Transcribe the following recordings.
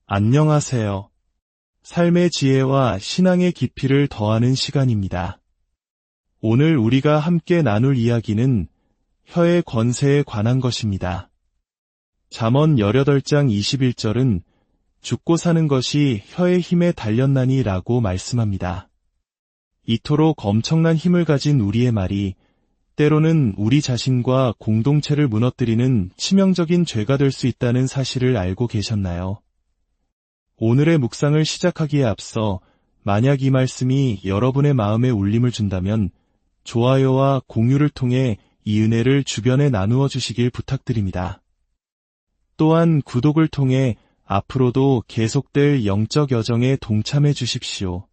안녕하세요. 삶의 지혜와 신앙의 깊이를 더하는 시간입니다. 오늘 우리가 함께 나눌 이야기는 혀의 권세에 관한 것입니다. 잠언 18장 21절은 죽고 사는 것이 혀의 힘에 달렸나니 라고 말씀합니다. 이토록 엄청난 힘을 가진 우리의 말이 때로는 우리 자신과 공동체를 무너뜨리는 치명적인 죄가 될 수 있다는 사실을 알고 계셨나요? 오늘의 묵상을 시작하기에 앞서 만약 이 말씀이 여러분의 마음에 울림을 준다면 좋아요와 공유를 통해 이 은혜를 주변에 나누어 주시길 부탁드립니다. 또한 구독을 통해 앞으로도 계속될 영적 여정에 동참해 주십시오.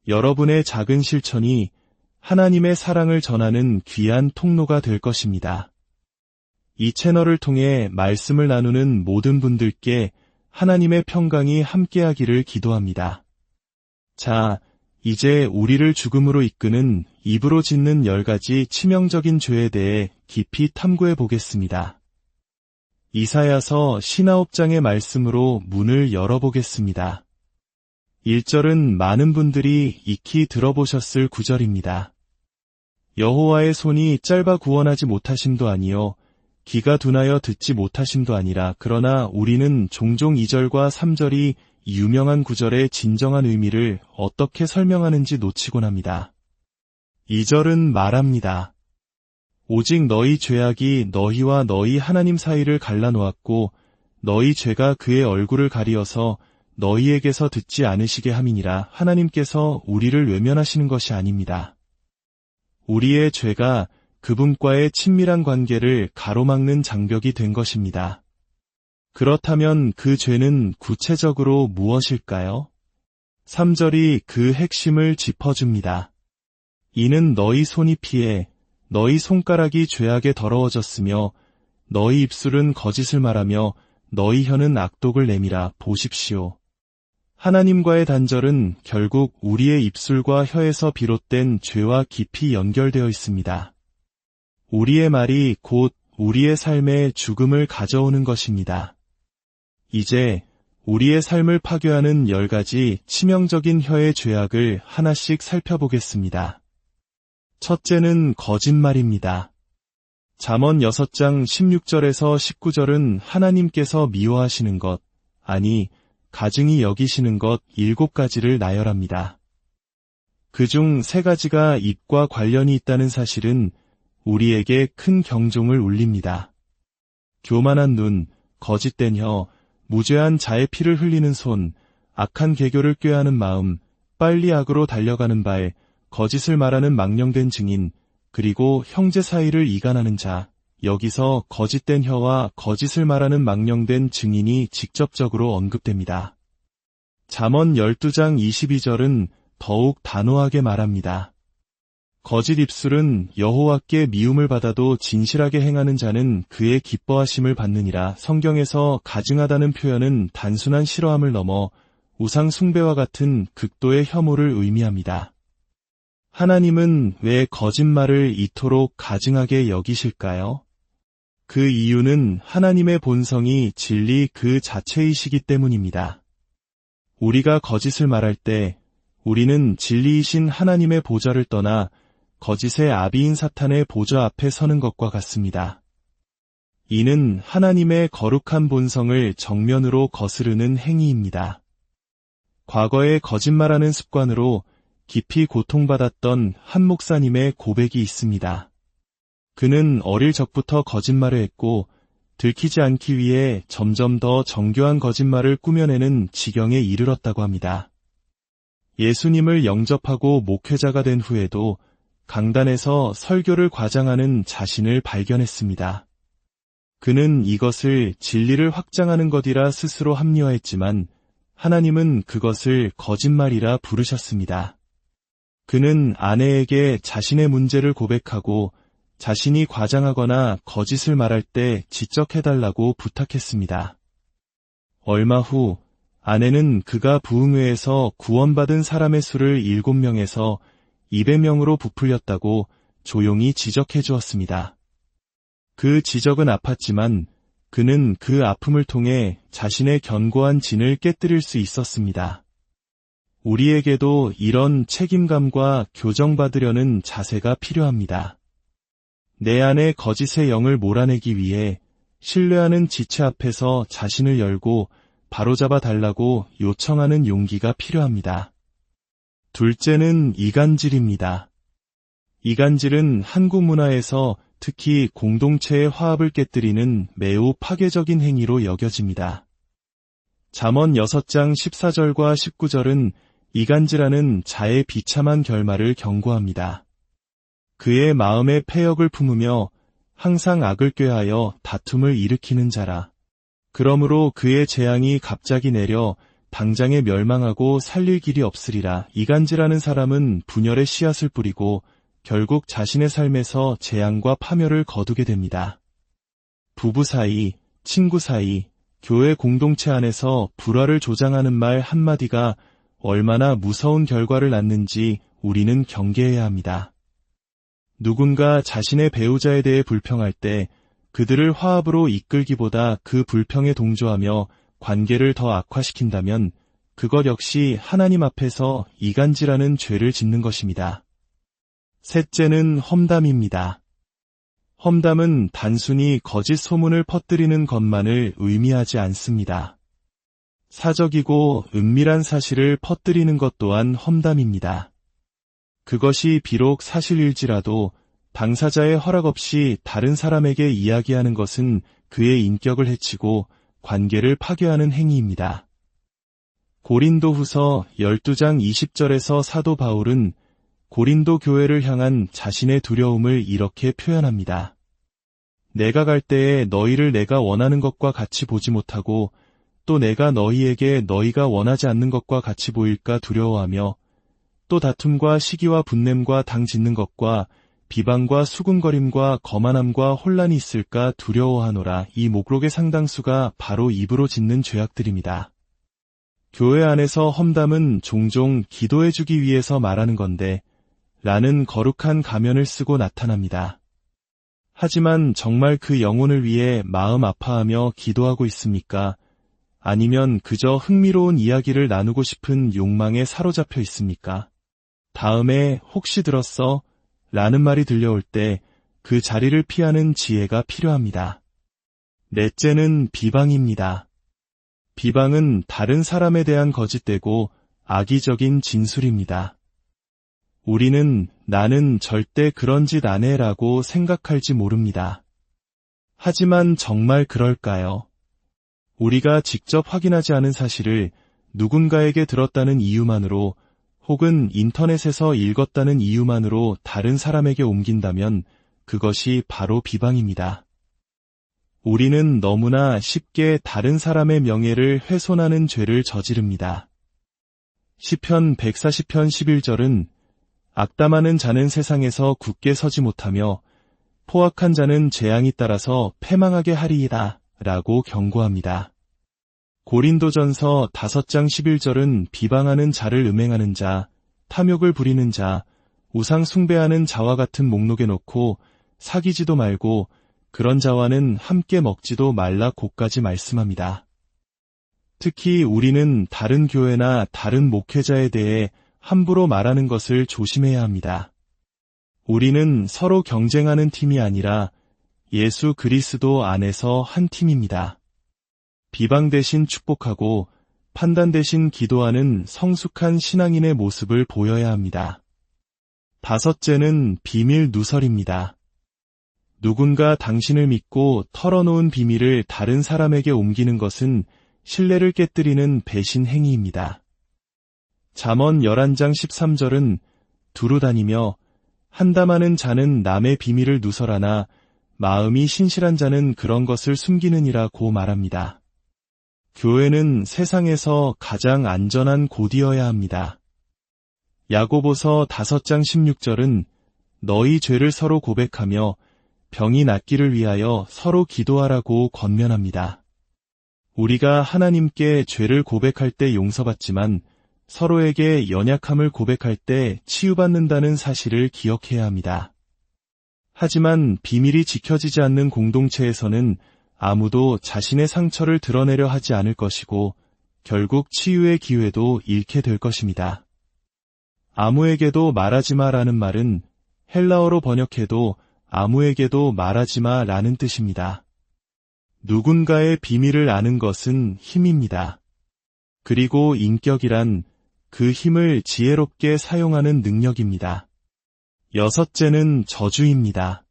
여러분의 작은 실천이 하나님의 사랑을 전하는 귀한 통로가 될 것입니다. 이 채널을 통해 말씀을 나누는 모든 분들께 하나님의 평강이 함께하기를 기도합니다. 자, 이제 우리를 죽음으로 이끄는 입으로 짓는 10가지 치명적인 죄에 대해 깊이 탐구해 보겠습니다. 이사야서 59장의 말씀으로 문을 열어보겠습니다. 1절은 많은 분들이 익히 들어보셨을 구절입니다. 여호와의 손이 짧아 구원하지 못하심도 아니요 귀가 둔하여 듣지 못하심도 아니라 그러나 우리는 종종 2절과 3절이 유명한 구절의 진정한 의미를 어떻게 설명하는지 놓치곤 합니다. 2절은 말합니다. 오직 너희 죄악이 너희와 너희 하나님 사이를 갈라놓았고 너희 죄가 그의 얼굴을 가리어서 너희에게서 듣지 않으시게 함이니라. 하나님께서 우리를 외면하시는 것이 아닙니다. 우리의 죄가 그분과의 친밀한 관계를 가로막는 장벽이 된 것입니다. 그렇다면 그 죄는 구체적으로 무엇일까요? 3절이 그 핵심을 짚어줍니다. 이는 너희 손이 피해 너희 손가락이 죄악에 더러워졌으며 너희 입술은 거짓을 말하며 너희 혀는 악독을 내밀어 보십시오. 하나님과의 단절은 결국 우리의 입술과 혀에서 비롯된 죄와 깊이 연결되어 있습니다. 우리의 말이 곧 우리의 삶에 죽음을 가져오는 것입니다. 이제 우리의 삶을 파괴하는 10가지 치명적인 혀의 죄악을 하나씩 살펴보겠습니다. 첫째는 거짓말입니다. 잠언 6장 16절에서 19절은 하나님께서 미워하시는 것, 아니 가증히 여기시는 것 7가지를 나열합니다. 그중 3가지가 입과 관련이 있다는 사실은 우리에게 큰 경종을 울립니다. 교만한 눈, 거짓된 혀, 무죄한 자의 피를 흘리는 손, 악한 계교를 꾀하는 마음, 빨리 악으로 달려가는 발, 거짓을 말하는 망령된 증인, 그리고 형제 사이를 이간하는 자. 여기서 거짓된 혀와 거짓을 말하는 망령된 증인이 직접적으로 언급됩니다. 잠언 12장 22절은 더욱 단호하게 말합니다. 거짓 입술은 여호와께 미움을 받아도 진실하게 행하는 자는 그의 기뻐하심을 받느니라. 성경에서 가증하다는 표현은 단순한 싫어함을 넘어 우상 숭배와 같은 극도의 혐오를 의미합니다. 하나님은 왜 거짓말을 이토록 가증하게 여기실까요? 그 이유는 하나님의 본성이 진리 그 자체이시기 때문입니다. 우리가 거짓을 말할 때 우리는 진리이신 하나님의 보좌를 떠나 거짓의 아비인 사탄의 보좌 앞에 서는 것과 같습니다. 이는 하나님의 거룩한 본성을 정면으로 거스르는 행위입니다. 과거에 거짓말하는 습관으로 깊이 고통받았던 한 목사님의 고백이 있습니다. 그는 어릴 적부터 거짓말을 했고 들키지 않기 위해 점점 더 정교한 거짓말을 꾸며내는 지경에 이르렀다고 합니다. 예수님을 영접하고 목회자가 된 후에도 강단에서 설교를 과장하는 자신을 발견했습니다. 그는 이것을 진리를 확장하는 것이라 스스로 합리화했지만 하나님은 그것을 거짓말이라 부르셨습니다. 그는 아내에게 자신의 문제를 고백하고 자신이 과장하거나 거짓을 말할 때 지적해달라고 부탁했습니다. 얼마 후 아내는 그가 부흥회에서 구원받은 사람의 수를 7명에서 200명으로 부풀렸다고 조용히 지적해 주었습니다. 그 지적은 아팠지만 그는 그 아픔을 통해 자신의 견고한 진을 깨뜨릴 수 있었습니다. 우리에게도 이런 책임감과 교정받으려는 자세가 필요합니다. 내 안의 거짓의 영을 몰아내기 위해 신뢰하는 지체 앞에서 자신을 열고 바로잡아 달라고 요청하는 용기가 필요합니다. 둘째는 이간질입니다. 이간질은 한국 문화에서 특히 공동체의 화합을 깨뜨리는 매우 파괴적인 행위로 여겨집니다. 잠언 6장 14절과 19절은 이간질하는 자의 비참한 결말을 경고합니다. 그의 마음에 패역을 품으며 항상 악을 꾀하여 다툼을 일으키는 자라. 그러므로 그의 재앙이 갑자기 내려 당장에 멸망하고 살릴 길이 없으리라. 이간질하는 사람은 분열의 씨앗을 뿌리고 결국 자신의 삶에서 재앙과 파멸을 거두게 됩니다. 부부 사이, 친구 사이, 교회 공동체 안에서 불화를 조장하는 말 한마디가 얼마나 무서운 결과를 낳는지 우리는 경계해야 합니다. 누군가 자신의 배우자에 대해 불평할 때 그들을 화합으로 이끌기보다 그 불평에 동조하며 관계를 더 악화시킨다면 그것 역시 하나님 앞에서 이간질하는 죄를 짓는 것입니다. 셋째는 험담입니다. 험담은 단순히 거짓 소문을 퍼뜨리는 것만을 의미하지 않습니다. 사적이고 은밀한 사실을 퍼뜨리는 것 또한 험담입니다. 그것이 비록 사실일지라도 당사자의 허락 없이 다른 사람에게 이야기하는 것은 그의 인격을 해치고 관계를 파괴하는 행위입니다. 고린도후서 12장 20절에서 사도 바울은 고린도 교회를 향한 자신의 두려움을 이렇게 표현합니다. 내가 갈 때에 너희를 내가 원하는 것과 같이 보지 못하고 또 내가 너희에게 너희가 원하지 않는 것과 같이 보일까 두려워하며 또 다툼과 시기와 분냄과 당 짓는 것과 비방과 수군거림과 거만함과 혼란이 있을까 두려워하노라. 이 목록의 상당수가 바로 입으로 짓는 죄악들입니다. 교회 안에서 험담은 종종 기도해주기 위해서 말하는 건데 라는 거룩한 가면을 쓰고 나타납니다. 하지만 정말 그 영혼을 위해 마음 아파하며 기도하고 있습니까? 아니면 그저 흥미로운 이야기를 나누고 싶은 욕망에 사로잡혀 있습니까? 다음에 혹시 들었어? 라는 말이 들려올 때 그 자리를 피하는 지혜가 필요합니다. 넷째는 비방입니다. 비방은 다른 사람에 대한 거짓되고 악의적인 진술입니다. 우리는 나는 절대 그런 짓 안 해라고 생각할지 모릅니다. 하지만 정말 그럴까요? 우리가 직접 확인하지 않은 사실을 누군가에게 들었다는 이유만으로 혹은 인터넷에서 읽었다는 이유만으로 다른 사람에게 옮긴다면 그것이 바로 비방입니다. 우리는 너무나 쉽게 다른 사람의 명예를 훼손하는 죄를 저지릅니다. 시편 140편 11절은 악담하는 자는 세상에서 굳게 서지 못하며 포악한 자는 재앙이 따라서 패망하게 하리이다 라고 경고합니다. 고린도전서 5장 11절은 비방하는 자를 음행하는 자, 탐욕을 부리는 자, 우상 숭배하는 자와 같은 목록에 놓고 사귀지도 말고 그런 자와는 함께 먹지도 말라 고까지 말씀합니다. 특히 우리는 다른 교회나 다른 목회자에 대해 함부로 말하는 것을 조심해야 합니다. 우리는 서로 경쟁하는 팀이 아니라 예수 그리스도 안에서 한 팀입니다. 비방 대신 축복하고 판단 대신 기도하는 성숙한 신앙인의 모습을 보여야 합니다. 다섯째는 비밀 누설입니다. 누군가 당신을 믿고 털어놓은 비밀을 다른 사람에게 옮기는 것은 신뢰를 깨뜨리는 배신 행위입니다. 잠언 11장 13절은 두루 다니며 한담하는 자는 남의 비밀을 누설하나 마음이 신실한 자는 그런 것을 숨기느니라고 말합니다. 교회는 세상에서 가장 안전한 곳이어야 합니다. 야고보서 5장 16절은 너희 죄를 서로 고백하며 병이 낫기를 위하여 서로 기도하라고 권면합니다. 우리가 하나님께 죄를 고백할 때 용서받지만 서로에게 연약함을 고백할 때 치유받는다는 사실을 기억해야 합니다. 하지만 비밀이 지켜지지 않는 공동체에서는 아무도 자신의 상처를 드러내려 하지 않을 것이고 결국 치유의 기회도 잃게 될 것입니다. 아무에게도 말하지 마라는 말은 헬라어로 번역해도 아무에게도 말하지 마라는 뜻입니다. 누군가의 비밀을 아는 것은 힘입니다. 그리고 인격이란 그 힘을 지혜롭게 사용하는 능력입니다. 여섯째는 저주입니다.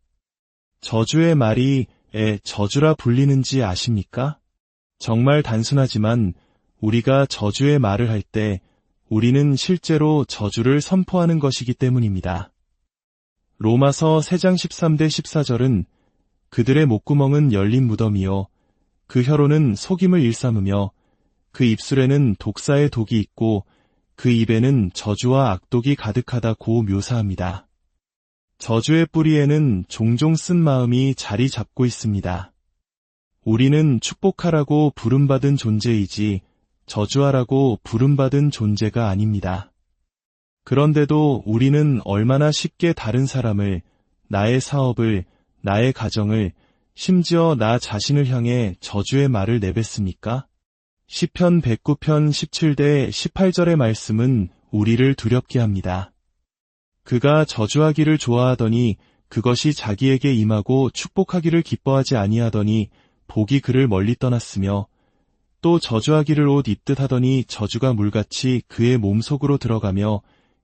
저주의 말이 저주라 불리는지 아십니까? 정말 단순하지만 우리가 저주의 말을 할 때 우리는 실제로 저주를 선포하는 것이기 때문입니다. 로마서 3장 13대 14절은 그들의 목구멍은 열린 무덤이요 그 혀로는 속임을 일삼으며 그 입술에는 독사의 독이 있고 그 입에는 저주와 악독이 가득하다고 묘사합니다. 저주의 뿌리에는 종종 쓴 마음이 자리 잡고 있습니다. 우리는 축복하라고 부름받은 존재이지 저주하라고 부름받은 존재가 아닙니다. 그런데도 우리는 얼마나 쉽게 다른 사람을, 나의 사업을, 나의 가정을, 심지어 나 자신을 향해 저주의 말을 내뱉습니까? 시편 109편 17대 18절의 말씀은 우리를 두렵게 합니다. 그가 저주하기를 좋아하더니 그것이 자기에게 임하고 축복하기를 기뻐하지 아니하더니 복이 그를 멀리 떠났으며 또 저주하기를 옷 입듯 하더니 저주가 물같이 그의 몸속으로 들어가며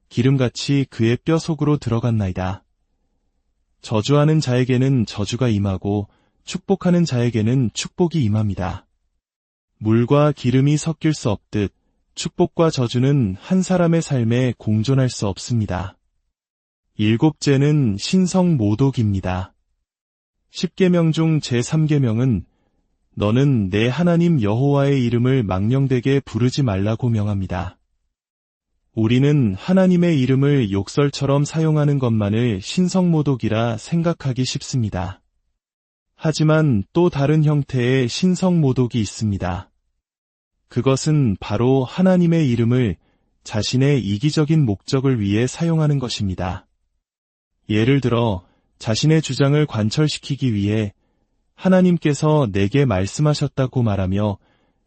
기름같이 그의 뼈 속으로 들어갔나이다. 저주하는 자에게는 저주가 임하고 축복하는 자에게는 축복이 임합니다. 물과 기름이 섞일 수 없듯 축복과 저주는 한 사람의 삶에 공존할 수 없습니다. 일곱째는 신성모독입니다. 10계명 중 제3계명은 너는 내 하나님 여호와의 이름을 망령되게 부르지 말라고 명합니다. 우리는 하나님의 이름을 욕설처럼 사용하는 것만을 신성모독이라 생각하기 쉽습니다. 하지만 또 다른 형태의 신성모독이 있습니다. 그것은 바로 하나님의 이름을 자신의 이기적인 목적을 위해 사용하는 것입니다. 예를 들어 자신의 주장을 관철시키기 위해 하나님께서 내게 말씀하셨다고 말하며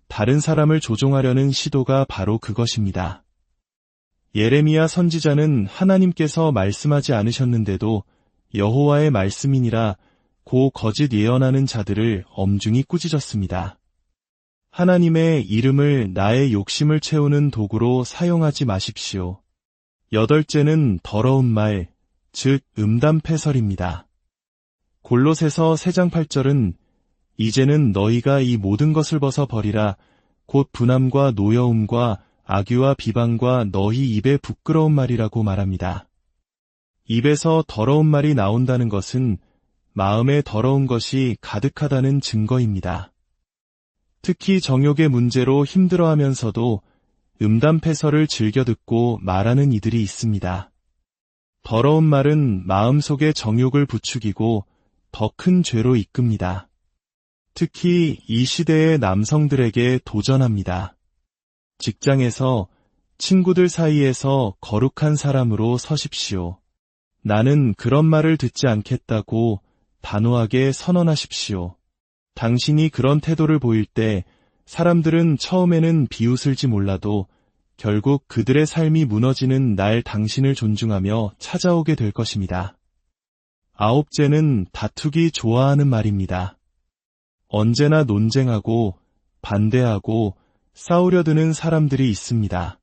다른 사람을 조종하려는 시도가 바로 그것입니다. 예레미야 선지자는 하나님께서 말씀하지 않으셨는데도 여호와의 말씀이니라 고 거짓 예언하는 자들을 엄중히 꾸짖었습니다. 하나님의 이름을 나의 욕심을 채우는 도구로 사용하지 마십시오. 여덟째는 더러운 말, 즉 음담패설입니다. 골로새서 3장 8절은 이제는 너희가 이 모든 것을 벗어 버리라 곧 분함과 노여움과 악유와 비방과 너희 입에 부끄러운 말이라고 말합니다. 입에서 더러운 말이 나온다는 것은 마음에 더러운 것이 가득하다는 증거입니다. 특히 정욕의 문제로 힘들어하면서도 음담패설을 즐겨 듣고 말하는 이들이 있습니다. 더러운 말은 마음속에 정욕을 부추기고 더 큰 죄로 이끕니다. 특히 이 시대의 남성들에게 도전합니다. 직장에서, 친구들 사이에서 거룩한 사람으로 서십시오. 나는 그런 말을 듣지 않겠다고 단호하게 선언하십시오. 당신이 그런 태도를 보일 때 사람들은 처음에는 비웃을지 몰라도 결국 그들의 삶이 무너지는 날 당신을 존중하며 찾아오게 될 것입니다. 아홉째는 다투기 좋아하는 말입니다. 언제나 논쟁하고 반대하고 싸우려 드는 사람들이 있습니다.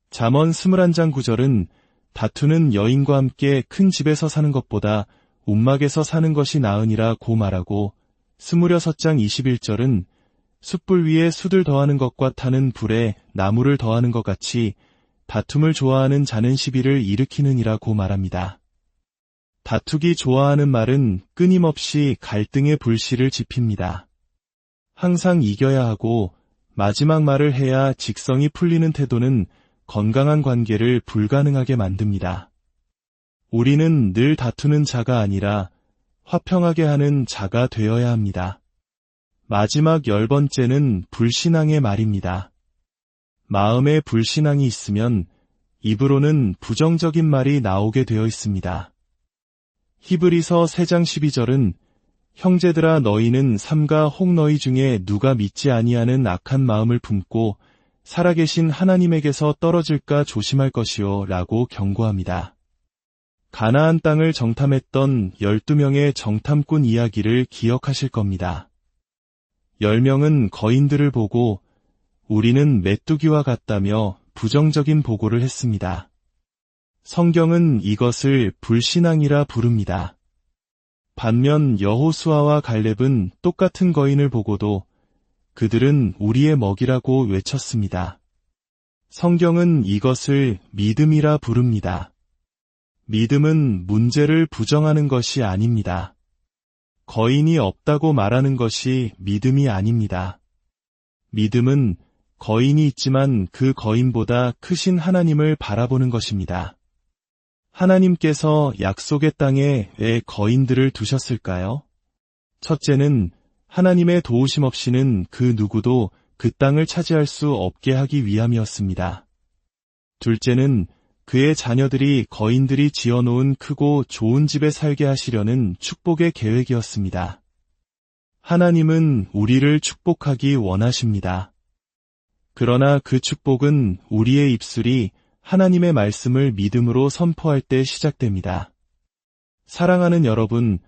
잠언 21장 9절은 다투는 여인과 함께 큰 집에서 사는 것보다 움막에서 사는 것이 나으니라고 말하고 26장 21절은 숯불 위에 숯을 더하는 것과 타는 불에 나무를 더하는 것 같이 다툼을 좋아하는 자는 시비를 일으키느니라고 말합니다. 다투기 좋아하는 말은 끊임없이 갈등의 불씨를 지핍니다. 항상 이겨야 하고 마지막 말을 해야 직성이 풀리는 태도는 건강한 관계를 불가능하게 만듭니다. 우리는 늘 다투는 자가 아니라 화평하게 하는 자가 되어야 합니다. 마지막 10번째는 불신앙의 말입니다. 마음에 불신앙이 있으면 입으로는 부정적인 말이 나오게 되어 있습니다. 히브리서 3장 12절은 형제들아 너희는 삼가 혹 너희 중에 누가 믿지 아니하는 악한 마음을 품고 살아계신 하나님에게서 떨어질까 조심할 것이요 라고 경고합니다. 가나안 땅을 정탐했던 12명의 정탐꾼 이야기를 기억하실 겁니다. 10명은 거인들을 보고 우리는 메뚜기와 같다며 부정적인 보고를 했습니다. 성경은 이것을 불신앙이라 부릅니다. 반면 여호수아와 갈렙은 똑같은 거인을 보고도 그들은 우리의 먹이라고 외쳤습니다. 성경은 이것을 믿음이라 부릅니다. 믿음은 문제를 부정하는 것이 아닙니다. 거인이 없다고 말하는 것이 믿음이 아닙니다. 믿음은 거인이 있지만 그 거인보다 크신 하나님을 바라보는 것입니다. 하나님께서 약속의 땅에 왜 거인들을 두셨을까요? 첫째는 하나님의 도우심 없이는 그 누구도 그 땅을 차지할 수 없게 하기 위함이었습니다. 둘째는 그의 자녀들이 거인들이 지어놓은 크고 좋은 집에 살게 하시려는 축복의 계획이었습니다. 하나님은 우리를 축복하기 원하십니다. 그러나 그 축복은 우리의 입술이 하나님의 말씀을 믿음으로 선포할 때 시작됩니다. 사랑하는 여러분,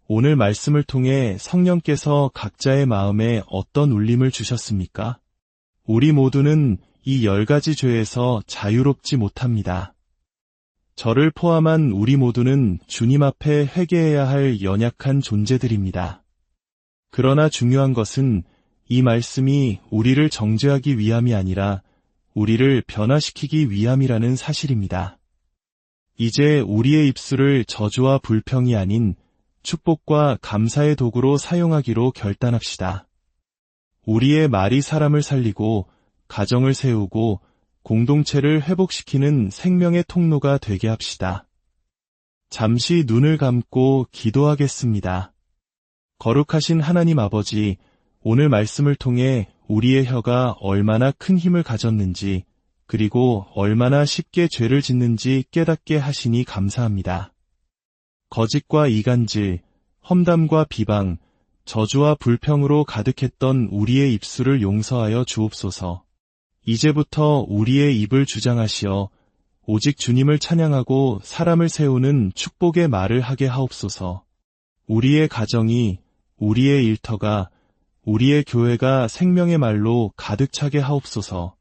오늘 말씀을 통해 성령께서 각자의 마음에 어떤 울림을 주셨습니까? 우리 모두는 이 10가지 죄에서 자유롭지 못합니다. 저를 포함한 우리 모두는 주님 앞에 회개해야 할 연약한 존재들입니다. 그러나 중요한 것은 이 말씀이 우리를 정죄하기 위함이 아니라 우리를 변화시키기 위함이라는 사실입니다. 이제 우리의 입술을 저주와 불평이 아닌 축복과 감사의 도구로 사용하기로 결단합시다. 우리의 말이 사람을 살리고 가정을 세우고 공동체를 회복시키는 생명의 통로가 되게 합시다. 잠시 눈을 감고 기도하겠습니다. 거룩하신 하나님 아버지, 오늘 말씀을 통해 우리의 혀가 얼마나 큰 힘을 가졌는지 그리고 얼마나 쉽게 죄를 짓는지 깨닫게 하시니 감사합니다. 거짓과 이간질, 험담과 비방, 저주와 불평으로 가득했던 우리의 입술을 용서하여 주옵소서. 이제부터 우리의 입을 주장하시어 오직 주님을 찬양하고 사람을 세우는 축복의 말을 하게 하옵소서. 우리의 가정이, 우리의 일터가, 우리의 교회가 생명의 말로 가득 차게 하옵소서.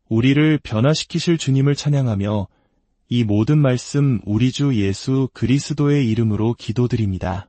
우리를 변화시키실 주님을 찬양하며 이 모든 말씀 우리 주 예수 그리스도의 이름으로 기도드립니다.